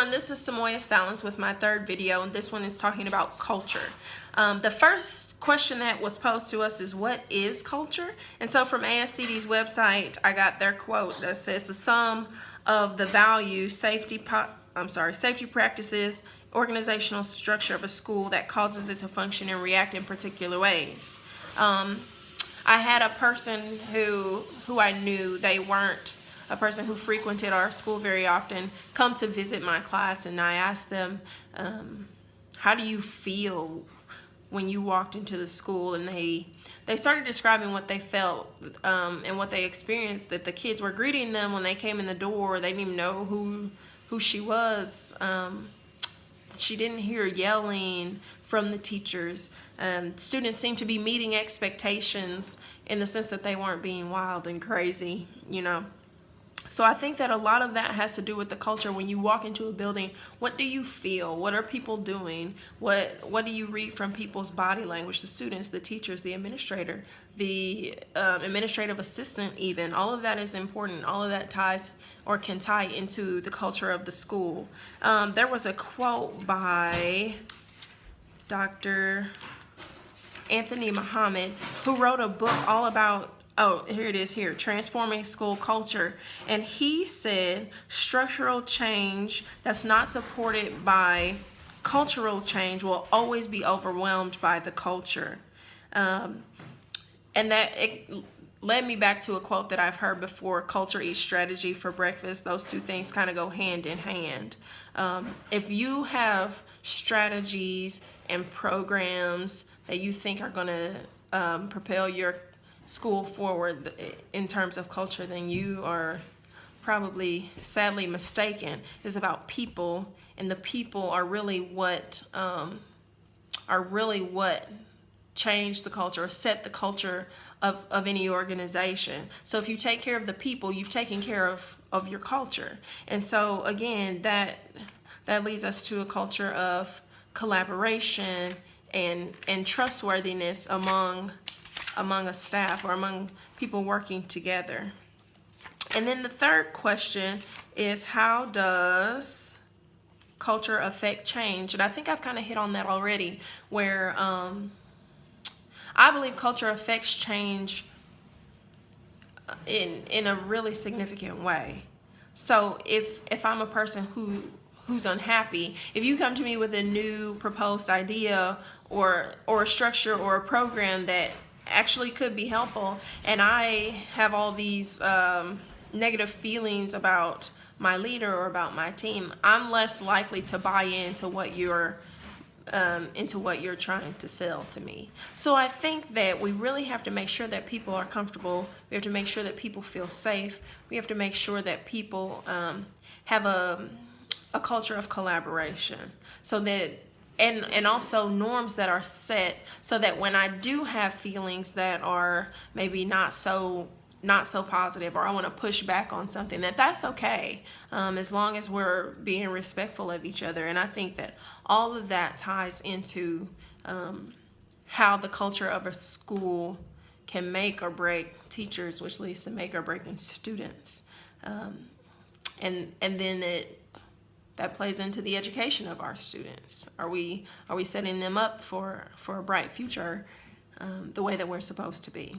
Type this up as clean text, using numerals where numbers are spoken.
And this is Samoya Salins with my third video, and this one is talking about culture. The first question that was posed to us is, what is culture? And so from ASCD's website, I got their quote that says, the sum of the values, safety practices, organizational structure of a school that causes it to function and react in particular ways. I had a person who I knew, they weren't a person who frequented our school very often, come to visit my class, and I asked them, how do you feel when you walked into the school? And they started describing what they felt and what they experienced, that the kids were greeting them when they came in the door. They didn't even know who she was. She didn't hear yelling from the teachers. Students seemed to be meeting expectations in the sense that they weren't being wild and crazy, you know. So I think that a lot of that has to do with the culture. When you walk into a building, what do you feel? What are people doing? What do you read from people's body language? The students, the teachers, the administrator, the administrative assistant even. All of that is important. All of that ties or can tie into the culture of the school. There was a quote by Dr. Anthony Muhammad, who wrote a book all about, oh, here it is here, Transforming School Culture. And he said structural change that's not supported by cultural change will always be overwhelmed by the culture. And that it led me back to a quote that I've heard before: culture eats strategy for breakfast. Those two things kind of go hand in hand. If you have strategies and programs that you think are going to propel your school forward in terms of culture, then you are probably sadly mistaken. It's about people, and the people are really what change the culture or set the culture of any organization. So if you take care of the people, you've taken care of your culture. And so again, that leads us to a culture of collaboration and trustworthiness among a staff or among people working together. And then the third question is, how does culture affect change? And I think I've kind of hit on that already, where I believe culture affects change in a really significant way. So if I'm a person who's unhappy, if you come to me with a new proposed idea or a structure or a program that actually could be helpful, and I have all these negative feelings about my leader or about my team, I'm less likely to buy into what you're trying to sell to me. So I think that we really have to make sure that people are comfortable. We have to make sure that people feel safe. We have to make sure that people have a culture of collaboration, so that and also norms that are set, so that when I do have feelings that are maybe not so positive, or I want to push back on something, that's okay, as long as we're being respectful of each other. And I think that all of that ties into how the culture of a school can make or break teachers, which leads to make or breaking students, and then that plays into the education of our students. Are we setting them up for a bright future the way that we're supposed to be?